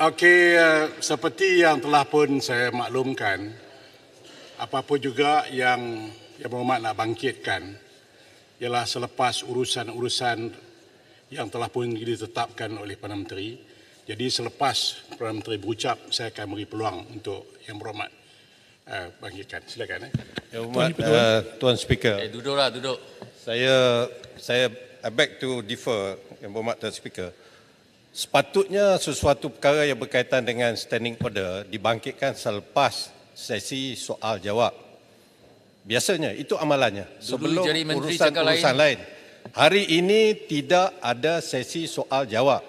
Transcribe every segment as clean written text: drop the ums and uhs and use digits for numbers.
Okey, seperti yang telah pun saya maklumkan, apa-apa juga yang Berhormat nak bangkitkan ialah selepas urusan-urusan yang telah pun ditetapkan oleh Perdana Menteri. Jadi selepas Perdana Menteri berucap, saya akan beri peluang untuk Yang Berhormat bangkitkan. Silakan. Yang Berhormat, Tuan Speaker. Duduk. Saya I beg to differ, Yang Berhormat Tuan Speaker. Sepatutnya sesuatu perkara yang berkaitan dengan standing order dibangkitkan selepas sesi soal jawab. Biasanya itu amalannya sebelum urusan lain. Hari ini tidak ada sesi soal jawab.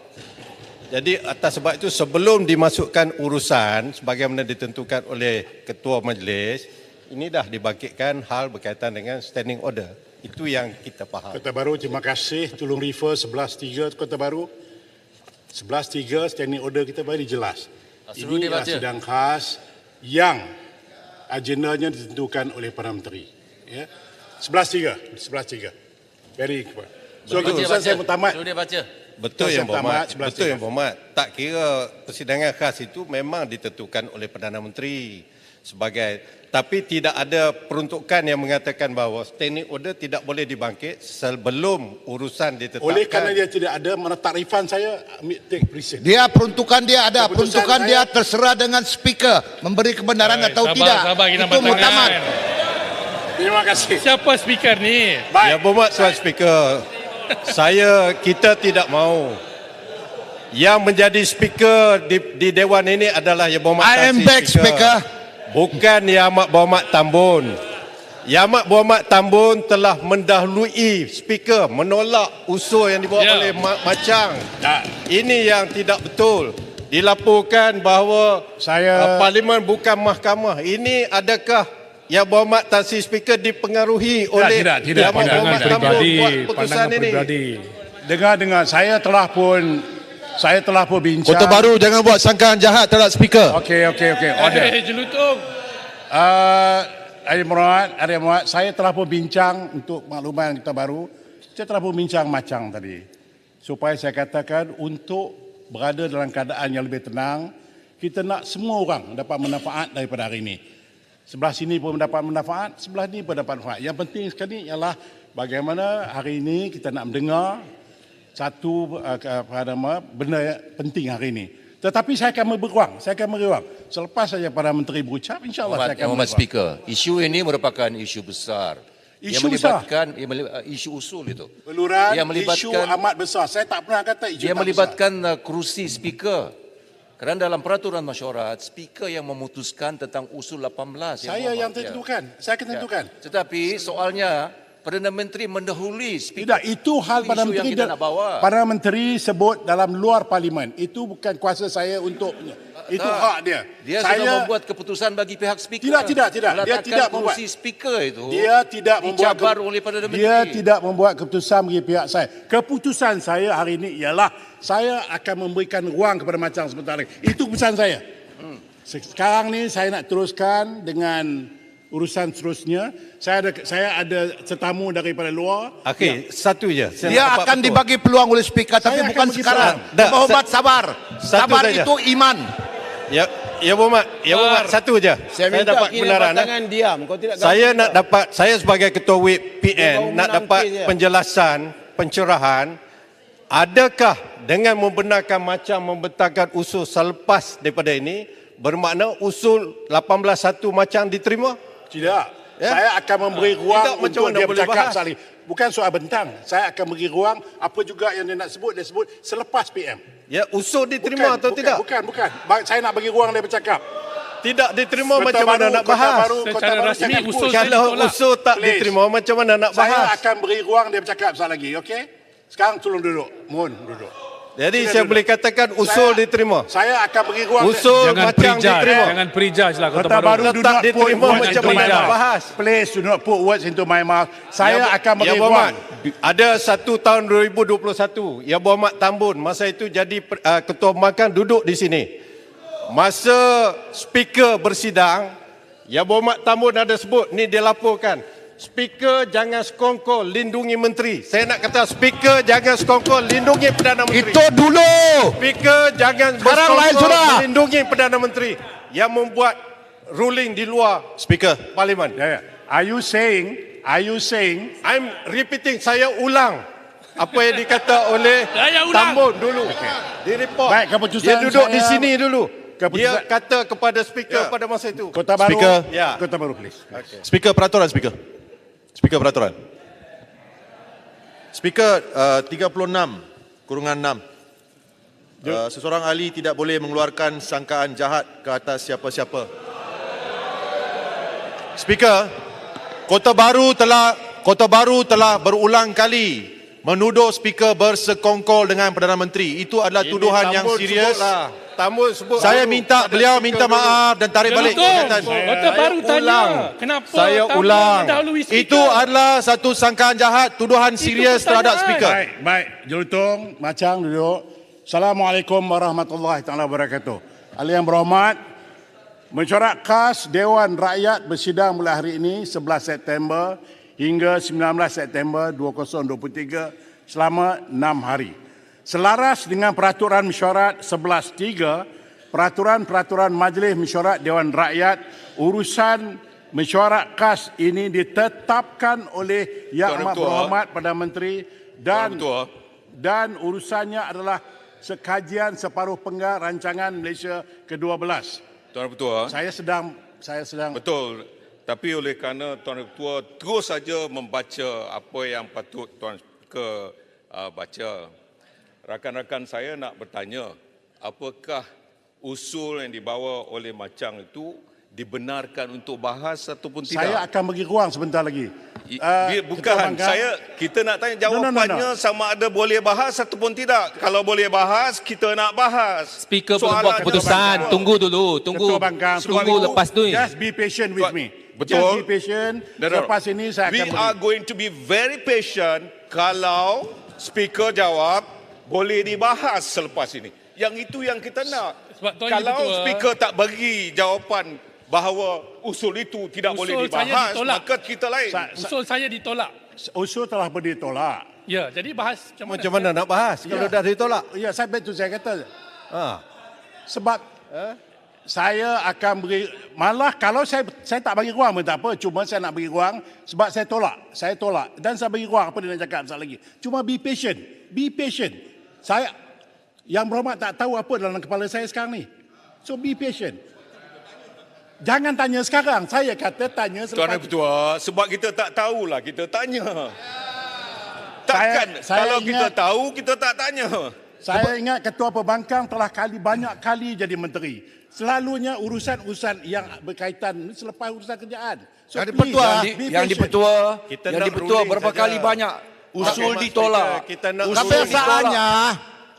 Jadi atas sebab itu sebelum dimasukkan urusan sebagaimana ditentukan oleh Ketua Majlis, ini dah dibangkitkan hal berkaitan dengan standing order. Itu yang kita faham. Kota Baru, terima kasih. Tolong refer 11.3 Kota Baru. 11.3 standing order kita bagi jelas. Ini adalah sidang khas yang agendanya ditentukan oleh Perdana Menteri. Ya. 11.3. Very good. So, keputusan saya bertamat. Suruh dia baca. Betul Yang Berhormat. Betul Yang Berhormat. Tak kira persidangan khas itu memang ditentukan oleh Perdana Menteri sebagai, tapi tidak ada peruntukan yang mengatakan bahawa standing order tidak boleh dibangkit sebelum urusan ditetapkan. Oleh kerana dia tidak ada, mana takrifan saya take present. Dia peruntukan dia ada, peruntukan dia terserah dengan speaker memberi kebenaran atau tidak. Itu muktamad. Terima kasih. Siapa speaker ni? Ya Berhormat Tuan Speaker, kita tidak mahu yang menjadi speaker di Dewan ini adalah Yang Berhormat I am back, Speaker. Bukan Yang Amat Berhormat Tambun. Yang Amat Berhormat Tambun telah mendahului speaker menolak usul yang dibawa oleh Macang. Ini yang tidak betul. Dilaporkan bahawa parlimen bukan mahkamah. Ini adakah Yang Berhormat Tan Sri Speaker dipengaruhi oleh Yang Amat Berhormat Tambun buat putusan ini? Dengar, saya telah pun bincang. Kota Baru jangan buat sangkaan jahat terhadap speaker. Okey. Order. Jelutung. Yang Berhormat, saya telah pun bincang untuk makluman Kota Baru. Saya telah pun bincang Macang tadi. Supaya saya katakan untuk berada dalam keadaan yang lebih tenang, kita nak semua orang dapat manfaat daripada hari ini. Sebelah sini pun mendapat manfaat, sebelah ni pun dapat manfaat. Yang penting sekali ialah bagaimana hari ini kita nak mendengar satu benda yang penting hari ini. Tetapi saya akan beruang. Selepas saja Perdana Menteri berucap, insya-Allah saya akan Muhammad Speaker, isu ini merupakan isu besar. Isu melibatkan isu usul itu. Beluran, yang isu amat besar. Saya tak pernah kata isu dia melibatkan kerusi speaker. Kerana dalam peraturan mesyuarat, speaker yang memutuskan tentang usul 18. Saya yang tentukan. Saya akan tentukan. Tetapi soalnya Perdana Menteri mendahului Tidak, speaker. itu hal Perdana Menteri nak bawa. Perdana Menteri sebut dalam luar parlimen. Itu bukan kuasa saya untuk, itu hak dia. Dia sudah membuat keputusan bagi pihak speaker. Tidak. Dia tidak membuat speaker itu. Dia tidak membuat oleh Perdana Menteri. Dia tidak membuat keputusan bagi pihak saya. Keputusan saya hari ini ialah saya akan memberikan ruang kepada Macang sebentar lagi. Itu keputusan saya. Sekarang ni saya nak teruskan dengan urusan seterusnya. Saya ada tetamu daripada luar. Okey, satu je. Dia akan dibagi peluang oleh speaker, tapi bukan sekarang. Berhormat sabar. Sabar itu iman. Ya Berhormat, satu je. Saya dapat kebenaran. Diam. Kau tidak Saya sebagai Ketua Whip PN nak dapat penjelasan, pencerahan. Adakah dengan membenarkan Macam membentangkan usul selepas daripada ini bermakna usul 18.1 Macam diterima? Tidak. Saya akan memberi ruang untuk dia bercakap sekali. Bukan soal bentang. Saya akan beri ruang apa juga yang dia nak sebut, dia sebut selepas PM. Ya, usul diterima atau tidak? Bukan. Saya nak bagi ruang dia bercakap. Tidak diterima macam mana nak bahas? Secara rasmi usul kalau usul tak diterima macam mana nak bahas? Saya akan beri ruang dia bercakap sekali lagi, okey? Sekarang tolong duduk. Mohon duduk. Jadi saya boleh katakan usul diterima. Saya akan bagi ruang. Usul Macam diterima. Jangan prejudge lah Kota Baru tak diterima macam mana nak bahas? Please do not put words into my mouth. Saya akan bagi ruang. Ada 1 tahun 2021, Yang Berhormat Tambun masa itu jadi Ketua Pembangkang duduk di sini. Masa speaker bersidang, Yang Berhormat Tambun ada sebut, ni dia laporkan. Speaker jangan sekongkol lindungi menteri. Saya nak kata speaker jangan sekongkol lindungi Perdana Menteri. Itu dulu. Speaker jangan Sekarang lain bersekongkol sudah. melindungi Perdana Menteri yang membuat ruling di luar Speaker. Parlimen. Ya, ya. Are you saying I'm repeating, saya ulang apa yang dikata oleh Saya ulang. Tambun dulu. Di report. Baik, keputusan Dia duduk di saya- sini dulu. Dia Keputusan- kata kepada speaker pada masa itu. Kota Baru? Speaker. Ya. Kota Baru, please. Speaker peraturan, Speaker. Speaker peraturan. Speaker 36/6. Seseorang ahli tidak boleh mengeluarkan sangkaan jahat ke atas siapa-siapa. Speaker, Kota Baru telah berulang kali menuduh speaker bersekongkol dengan Perdana Menteri. Itu adalah tuduhan yang serius. Tambun sebut. Saya dulu minta pada beliau speaker minta dulu. maaf dan tarik balik Betul. perkataan. Kota Baru tanya. ulang. Kenapa Saya Tambun ulang. mendahului speaker? Itu adalah satu sangkaan jahat, tuduhan serius terhadap pertanyaan. speaker. Baik, Jelutong, Macang duduk. Assalamualaikum warahmatullahi taala wabarakatuh. Ahli yang berhormat, mesyuarat khas Dewan Rakyat bersidang mulai hari ini 11 September hingga 19 September 2023 selama 6 hari. Selaras dengan peraturan mesyuarat 11.3, peraturan-peraturan Majlis Mesyuarat Dewan Rakyat, urusan mesyuarat khas ini ditetapkan oleh Yang Amat Berhormat Perdana Menteri dan urusannya adalah sekajian separuh penggar rancangan Malaysia ke-12. Tuan Ketua, Saya sedang betul. Tapi oleh kerana Tuan Ketua terus saja membaca apa yang patut Tuan Speaker baca. Rakan-rakan saya nak bertanya, apakah usul yang dibawa oleh Macang itu dibenarkan untuk bahas ataupun tidak? Saya akan bagi ruang sebentar lagi. Bukan, Ketua Bangkang, kita nak tanya No. jawapannya sama ada boleh bahas ataupun tidak. Kalau boleh bahas, kita nak bahas. Speaker belum buat Soalan keputusan. jawapan. Tunggu dulu. Tunggu. Ketua Bangkang, Tunggu lepas tu. Just be patient with me. Betul. Just be patient. No. Lepas ini saya We akan are beri. going to be very patient kalau speaker jawab boleh dibahas selepas ini. Yang itu yang kita nak. Sebab Tuan Kalau Ketua- speaker tak bagi jawapan bahawa usul itu tidak boleh Usul saya dibahas, ditolak. maka kita lain. Usul saya ditolak. Usul telah ditolak. Ya, jadi bahas Macam mana nak bahas kalau dah ditolak? Ya, saya kata. Ha. Sebab saya akan beri, malah kalau saya tak bagi ruang pun tak apa, cuma saya nak bagi ruang sebab saya tolak dan saya bagi ruang apa dia nak cakap sekali lagi. Cuma be patient. Saya yang berhormat tak tahu apa dalam kepala saya sekarang ni. So be patient. Jangan tanya sekarang. Saya kata tanya Tuan selepas. Ketua, sebab kita tak tahulah, kita tanya. Takkan Saya kalau kita ingat- tahu, kita tak tanya. Saya ingat Ketua Pembangkang telah banyak kali jadi menteri. Selalunya urusan-urusan yang berkaitan selepas urusan kerjaan. So Yang please, dipertua, be Yang patient. dipertua, Kita yang nak dipertua ruling berapa saja. kali banyak usul Okey, ditolak. Kita nak Usul Kebiasaannya,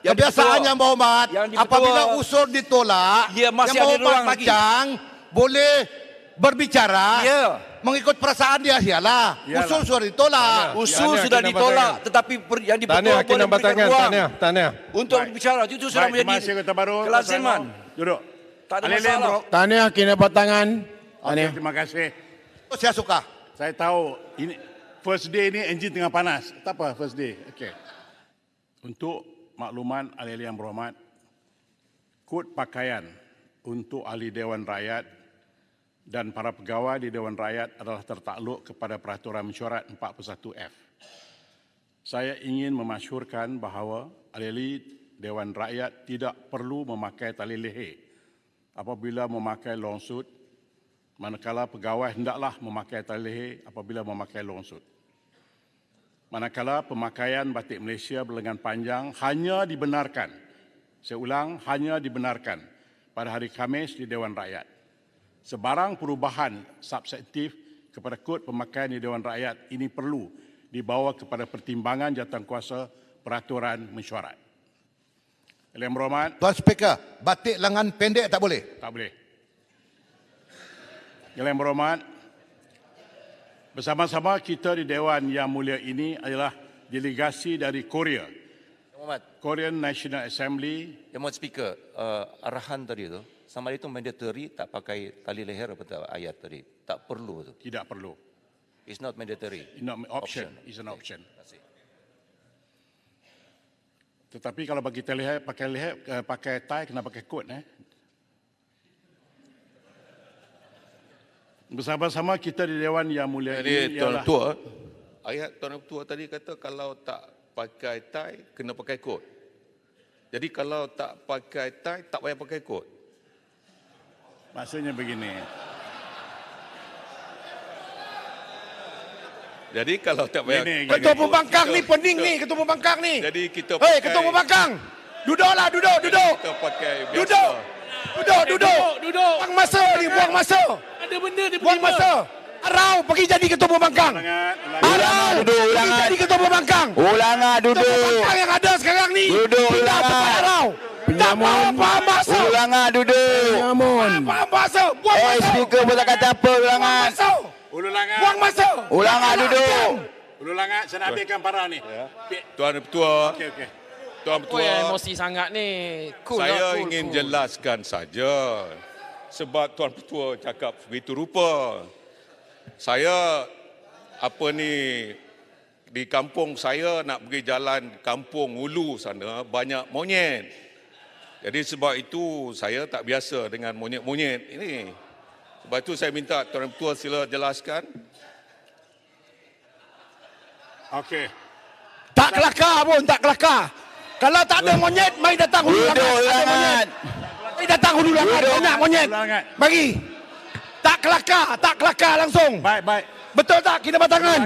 Yang kebiasaannya dipertua. Berhormat, Yang dipertua. apabila usul ditolak, Ya, masih yang ada Berhormat ruang lagi. Macang boleh berbicara Ya. mengikut perasaan dia sialah. Usul sudah ditolak. Usul Tahniah, sudah kena ditolak, batangan. tetapi yang dipertua Tahniah, boleh kena berikan batangan. ruang Tahniah. untuk berbicara. Itu sudah Baik, terima menjadi kasih Kota Baru. kelaziman. Duduk. Tak ada Alih-alih masalah. Tahniah kena batangan. Tahniah. Terima kasih. Saya suka. Saya tahu ini first day ni enjin tengah panas. Tak apa first day. Okey. Untuk makluman ahli-ahli yang berhormat, kod pakaian untuk ahli Dewan Rakyat dan para pegawai di Dewan Rakyat adalah tertakluk kepada Peraturan Mesyuarat 41F. Saya ingin memasyurkan bahawa ahli Dewan Rakyat tidak perlu memakai tali leher apabila memakai long suit, manakala pegawai hendaklah memakai tali leher apabila memakai long suit. Manakala pemakaian batik Malaysia berlengan panjang hanya dibenarkan, saya ulang, hanya dibenarkan pada hari Khamis di Dewan Rakyat. Sebarang perubahan substantif kepada kod pemakaian di Dewan Rakyat ini perlu dibawa kepada pertimbangan jawatankuasa peraturan mesyuarat. Yang berhormat, Tuan Speaker, batik lengan pendek tak boleh. tak boleh. Yang berhormat, bersama-sama kita di Dewan Yang Mulia ini adalah delegasi dari Korea, Yang Berhormat, Korean National Assembly. Yang Berhormat Speaker, arahan tadi tu, sama ada itu mandatory tak pakai tali leher apa tak ayat tadi. Tak perlu tu. Tidak perlu. It's not mandatory. Not option. Is an option. Terima kasih. Tetapi kalau bagi kita lihat, pakai tie, kena pakai coat. Bersama-sama kita di Dewan Yang Mulia Jadi ini Tuan ialah Ketua, ayat Tuan Ketua tadi kata kalau tak pakai tie, kena pakai coat. Jadi kalau tak pakai tie, tak payah pakai coat. maksudnya begini. Jadi kalau tak payah... Gini. Ketua Pembangkang ni pening ni, Ketua Pembangkang ni. Jadi kita Hei, Ketua Pembangkang. Duduklah, duduk. Kita pakai biasa. Duduk. Duduk. Buang masa ni, buang masa. Ada benda dia Buang terima. masa. Arau pergi jadi Ketua Pembangkang. Arau pergi jadi Ketua Pembangkang. Ulangan Ketua duduk. Pembangkang yang ada sekarang ni. Duduk, Tidak ulangan. tepat Arau. Tak faham masa. Ulangan duduk. Faham masa. Buang masa. Speaker pun tak kata apa Buang ulangan. masa. Ululangan. Buang masa. Ulangan duduk. Ululangan, saya nak habiskan para ni. Tuan Ketua, Okey. Tuan Oh ya, Ketua, emosi sangat ni. Cool saya lah, cool, ingin cool. jelaskan saja. Sebab Tuan Ketua cakap begitu rupa. Saya, di kampung saya nak pergi jalan kampung Ulu sana, banyak monyet. Jadi sebab itu saya tak biasa dengan monyet-monyet ini. Sebab itu saya minta Tuan Ketua sila jelaskan. Okey. Tak kelakar pun, tak kelakar. Kalau tak ada monyet, mari datang hulu Duduk langat. Ada ulangan. monyet. Mari datang hulu langat, banyak monyet. Ulangan. Mari. Tak kelakar langsung. Baik. Betul tak Kinabatangan?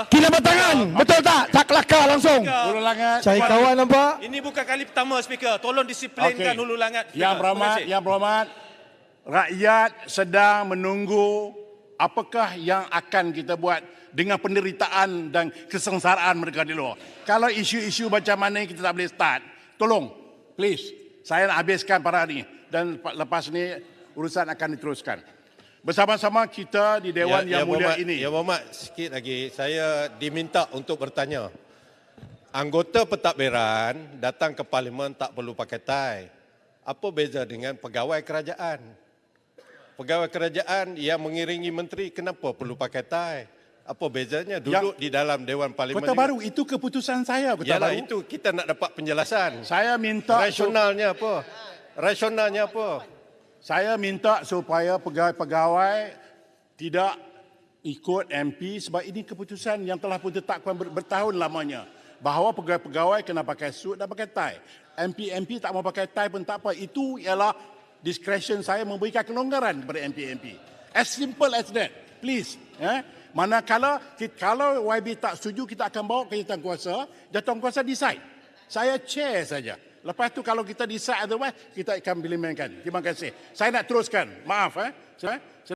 Kinabatangan. Betul tak? Tak kelakar langsung. Ululangan. Cari kawan nampak? Ini bukan kali pertama, Speaker. Tolong disiplinkan hulu langat. Yang berhormat, rakyat sedang menunggu apakah yang akan kita buat dengan penderitaan dan kesengsaraan mereka di luar. Kalau isu-isu macam mana kita tak boleh start, tolong, please, saya nak habiskan para ni dan lepas ni urusan akan diteruskan. Bersama-sama kita di Dewan Yang Mulia ini. Ya Muhammad, sikit lagi. Saya diminta untuk bertanya. Anggota pentadbiran datang ke parlimen tak perlu pakai tie. Apa beza dengan pegawai kerajaan? Pegawai kerajaan yang mengiringi menteri kenapa perlu pakai tie? Apa bezanya duduk di dalam Dewan Parlimen? Kota Baru, itu keputusan saya, Kota Yalah, Baru. itu kita nak dapat penjelasan. Saya minta Rasionalnya apa? Rasionalnya apa? Saya minta supaya pegawai-pegawai tidak ikut MP sebab ini keputusan yang telah pun ditetapkan bertahun lamanya. Bahawa pegawai-pegawai kena pakai suit dan pakai tie. MP tak mau pakai tie pun tak apa. Itu ialah discretion saya memberikan kelonggaran kepada MP. As simple as that. Please. Manakala kalau YB tak setuju, kita akan bawa ke Jawatankuasa decide. Saya chair saja. Lepas tu kalau kita decide otherwise, kita akan implementkan. Terima kasih. Saya nak teruskan. Maaf.